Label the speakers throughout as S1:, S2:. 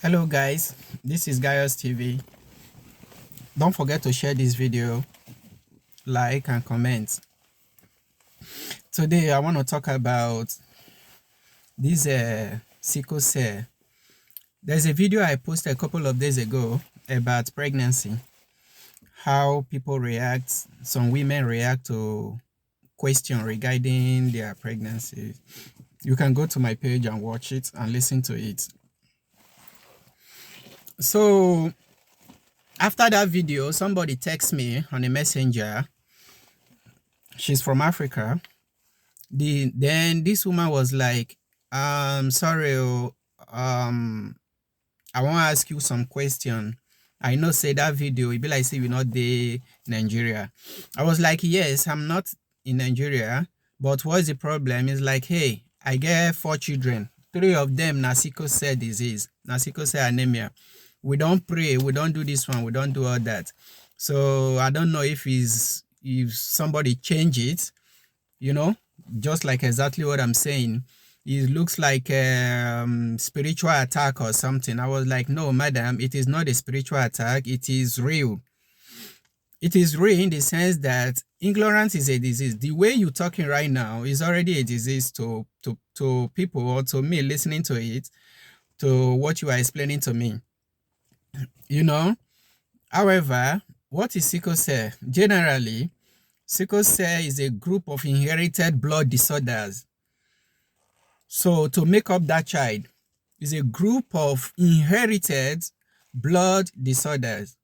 S1: Hello guys, this is Gaius TV. Don't forget to share this video, like and comment. Today I want to talk about this sickle cell. There's a video I posted a couple of days ago about pregnancy, how people react, some women react to question regarding their pregnancy. You can go to my page and watch it and listen to it. So after that video, somebody texted me on a messenger. She's from Africa. Then this woman was like, sorry, I want to ask you some question. I know say that video, it be like say we not the Nigeria. I was like, yes, I'm not in Nigeria, but what's the problem? It's like, hey, I get 4 children. 3 of them na sickle cell disease, na sickle cell anemia. We don't pray, we don't do this one, we don't do all that. So I don't know if somebody change it, just like exactly what I'm saying. It looks like a spiritual attack or something. I was like, no, madam, it is not a spiritual attack. It is real. It is real in the sense that ignorance is a disease. The way you're talking right now is already a disease to people, or to me listening to it, to what you are explaining to me. However, what is sickle cell? Generally, sickle cell is a group of inherited blood disorders. So to make up that child is a group of inherited blood disorders.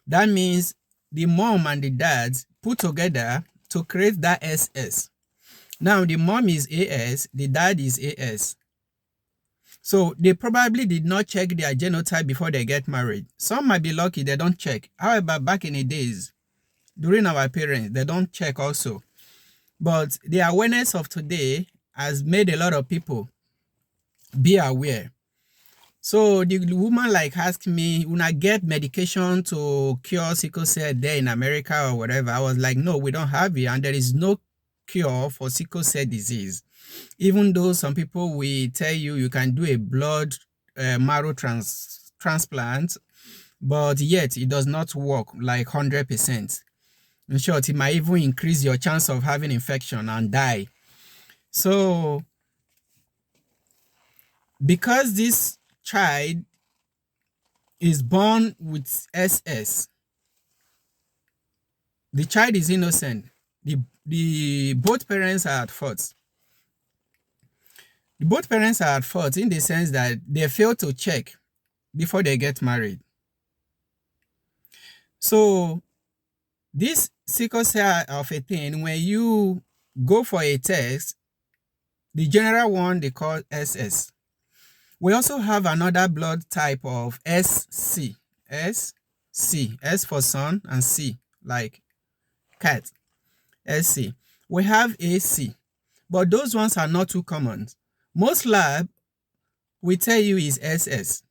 S1: That means the mom and the dad put together to create that SS. Now the mom is AS, the dad is AS. So they probably did not check their genotype before they get married. Some might be lucky they don't check. However, back in the days, during our parents, they don't check also. But the awareness of today has made a lot of people be aware. So the woman like asked me, when I get medication to cure sickle cell there in America or whatever, I was like, no, we don't have it, and there is no cure for sickle cell disease. Even though some people will tell you can do a blood marrow transplant, but yet it does not work like 100%. In short, it might even increase your chance of having infection and die. So because this child is born with SS, the child is innocent. The both parents are at fault. Both parents are at fault in the sense that they fail to check before they get married. So this sickle cell of a thing, when you go for a test, the general one they call SS. We also have another blood type of SC. SC. S for son and C like cat. SC. We have AC. But those ones are not too common. Most lab will tell you is SS.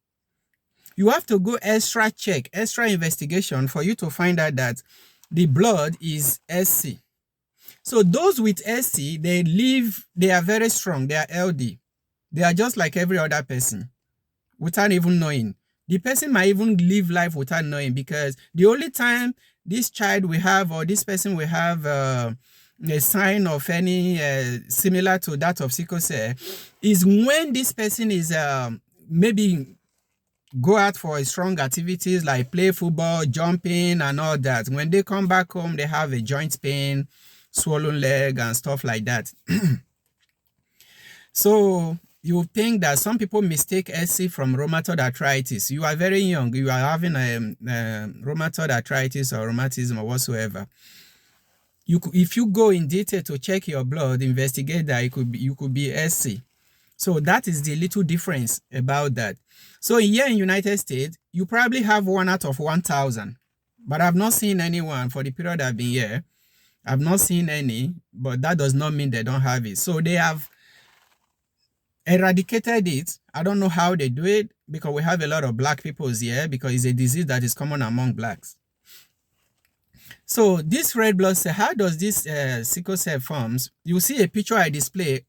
S1: You have to go extra check, extra investigation for you to find out that the blood is SC. So those with SC, they are very strong. They are LD. They are just like every other person without even knowing. The person might even live life without knowing, because the only time this child will have, or this person will have a sign of any similar to that of sickle cell is when this person is maybe go out for strong activities like play football, jumping and all that. When they come back home, they have a joint pain, swollen leg and stuff like that. So you think that some people mistake SC from rheumatoid arthritis. You are very young, you are having a rheumatoid arthritis or rheumatism or whatsoever. If you go in detail to check your blood, investigate that, you could be SC. So that is the little difference about that. So here in United States, you probably have 1 out of 1,000, but I've not seen anyone for the period I've been here. I've not seen any, but that does not mean they don't have it. So they have eradicated it. I don't know how they do it, because we have a lot of black people here, because it's a disease that is common among blacks. So this red blood cell, how does this sickle cell forms? You see a picture I display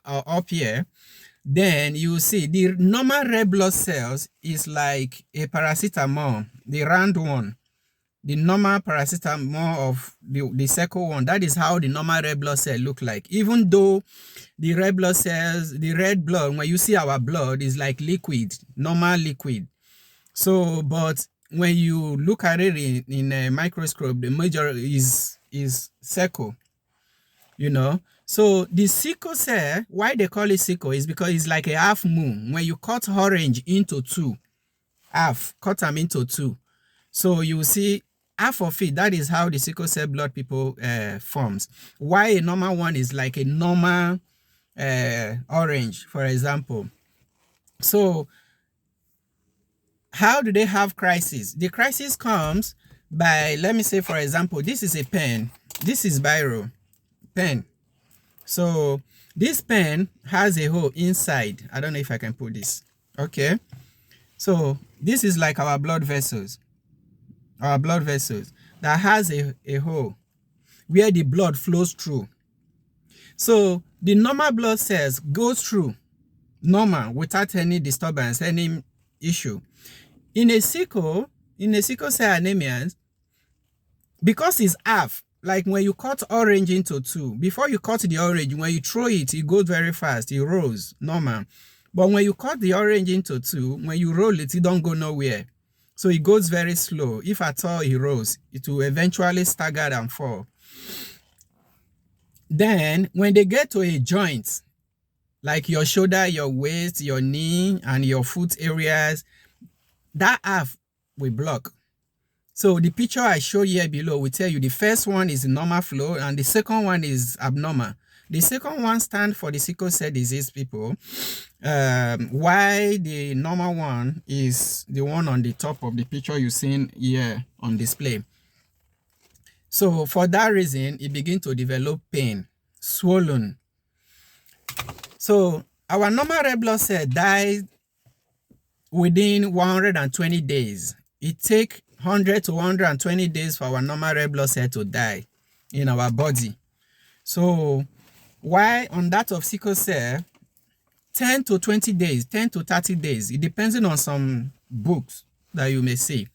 S1: up here. then you see the normal red blood cells is like a paracetamol, the round one. The normal paracetamol of the sickle one, that is how the normal red blood cell look like. Even though the red blood cells, the red blood, when you see our blood, is like liquid, normal liquid. So, but when you look at it in a microscope, the major is sickle, you know. So the sickle cell, why they call it sickle is because it's like a half moon. When you cut orange into two, cut them into two. So you see half of it, that is how the sickle cell blood people forms. Why a normal one is like a normal orange, for example. So how do they have crisis? The crisis comes by, let me say, for example, this is a pen. This is biro, pen. So this pen has a hole inside. I don't know if I can put this. Okay. So this is like our blood vessels. Our blood vessels that has a hole where the blood flows through. So the normal blood cells goes through normal without any disturbance, any issue. In a sickle cell anemia, because it's half, like when you cut orange into two, before you cut the orange, when you throw it, it goes very fast, it rolls, normal. But when you cut the orange into two, when you roll it, it don't go nowhere. So it goes very slow. If at all it rolls, it will eventually stagger and fall. Then when they get to a joint, like your shoulder, your waist, your knee, and your foot areas, that half will block. So the picture I show here below will tell you the first one is the normal flow and the second one is abnormal. The second one stands for the sickle cell disease people. Why the normal one is the one on the top of the picture you've seen here on display. So for that reason, it begins to develop pain, swollen. So our normal red blood cell dies within 120 days. It takes 100 to 120 days for our normal red blood cell to die in our body. So why on that of sickle cell, 10 to 20 days, 10 to 30 days, it depends on some books that you may see.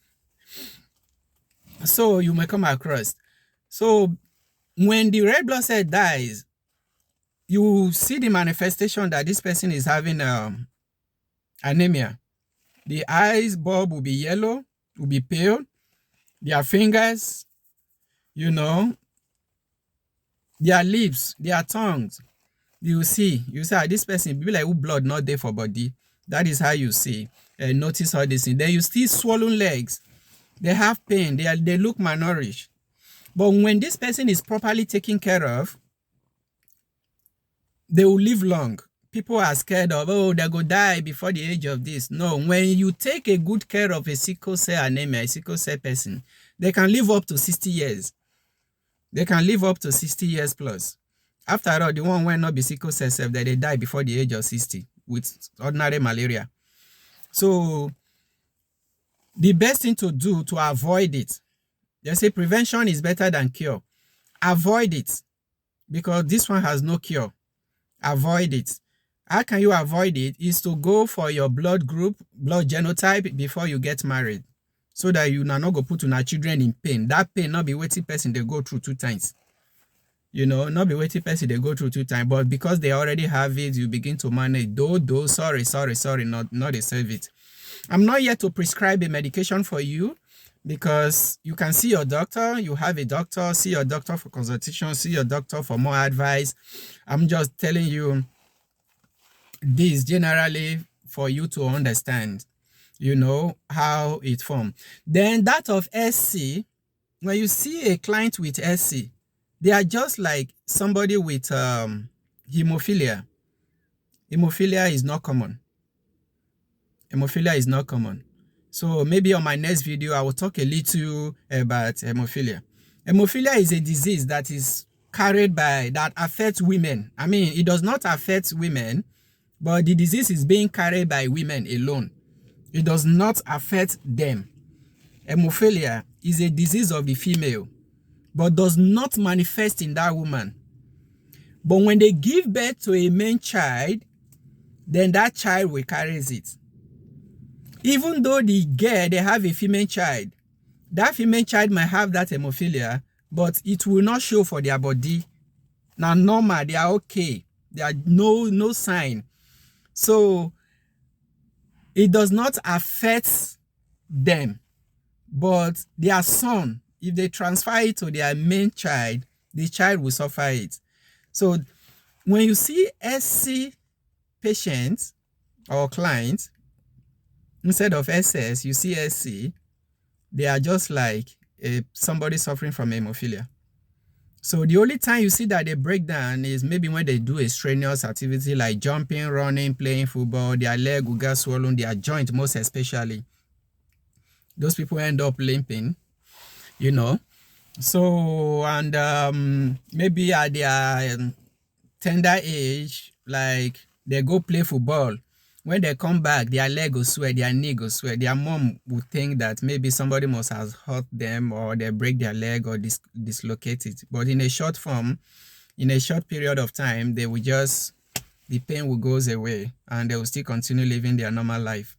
S1: So you may come across. So when the red blood cell dies, you see the manifestation that this person is having anemia. The eyes bulb will be yellow, will be pale. Their fingers, you know, their lips, their tongues. You see this person be like who blood not there for body. That is how you see. Notice all this thing. Then you see swollen legs. They have pain. They look malnourished. But when this person is properly taken care of, they will live long. People are scared of, oh, they go die before the age of this. No, when you take a good care of a sickle cell anemia, a sickle cell person, they can live up to 60 years. They can live up to 60 years plus. After all, the one will not be sickle cell self, that they die before the age of 60 with ordinary malaria. So the best thing to do to avoid it, they say prevention is better than cure. Avoid it because this one has no cure. Avoid it. How can you avoid it? Is to go for your blood group, blood genotype before you get married, so that you not go put your children in pain. That pain not be waiting person they go through 2 times. You know, not be waiting person they go through 2 times, but because they already have it, you begin to manage. Sorry, not deserve it. I'm not here to prescribe a medication for you, because you can see your doctor, you have a doctor, see your doctor for consultation, see your doctor for more advice. I'm just telling you this generally for you to understand, you know, how it forms. Then that of SC, when you see a client with SC, they are just like somebody with hemophilia. Hemophilia is not common. Hemophilia is not common. So maybe on my next video, I will talk a little about hemophilia. Hemophilia is a disease that is carried by, that affects women. I mean, it does not affect women, but the disease is being carried by women alone. It does not affect them. Hemophilia is a disease of the female, but does not manifest in that woman. But when they give birth to a male child, then that child will carry it. Even though the girl, they have a female child, that female child might have that hemophilia, but it will not show for their body. Now normal, they are okay. There are no sign. So it does not affect them. But their son, if they transfer it to their main child, the child will suffer it. So when you see SC patients or clients, instead of SS, you see SC, they are just like somebody suffering from hemophilia. So the only time you see that they break down is maybe when they do a strenuous activity like jumping, running, playing football, their leg will get swollen, their joint most especially. Those people end up limping, you know. So, and maybe at their tender age, like they go play football. When they come back, their leg will sweat, their knee will sweat. Their mom would think that maybe somebody must have hurt them or they break their leg or dislocate it. But in a short form, in a short period of time, they will just, the pain will go away and they will still continue living their normal life.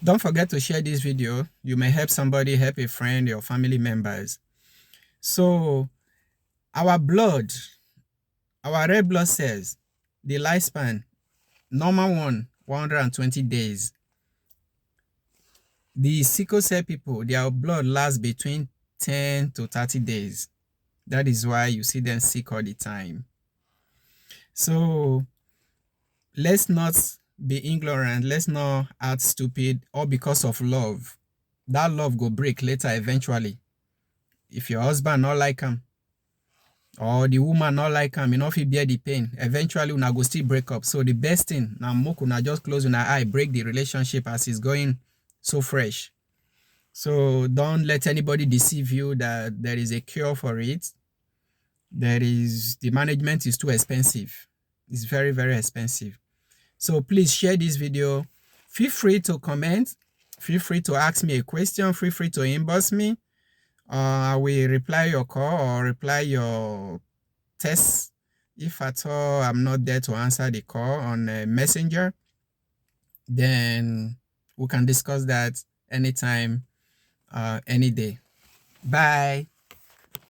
S1: Don't forget to share this video. You may help somebody, help a friend, your family members. So our blood, our red blood cells, the lifespan, normal one, 120 days. The sickle cell people, their blood lasts between 10 to 30 days. That is why you see them sick all the time. So let's not be ignorant. Let's not act stupid all because of love. That love go break later eventually. If your husband not like him, or the woman not like him, you know, if he bear the pain, eventually una go still break up. So the best thing, now make una just close una eye, break the relationship as it's going so fresh. So don't let anybody deceive you that there is a cure for it. The management is too expensive. It's very, very expensive. So please share this video. Feel free to comment. Feel free to ask me a question. Feel free to inbox me. I will reply your call or reply your text if at all I'm not there to answer the call on Messenger. Then we can discuss that anytime, any day. Bye.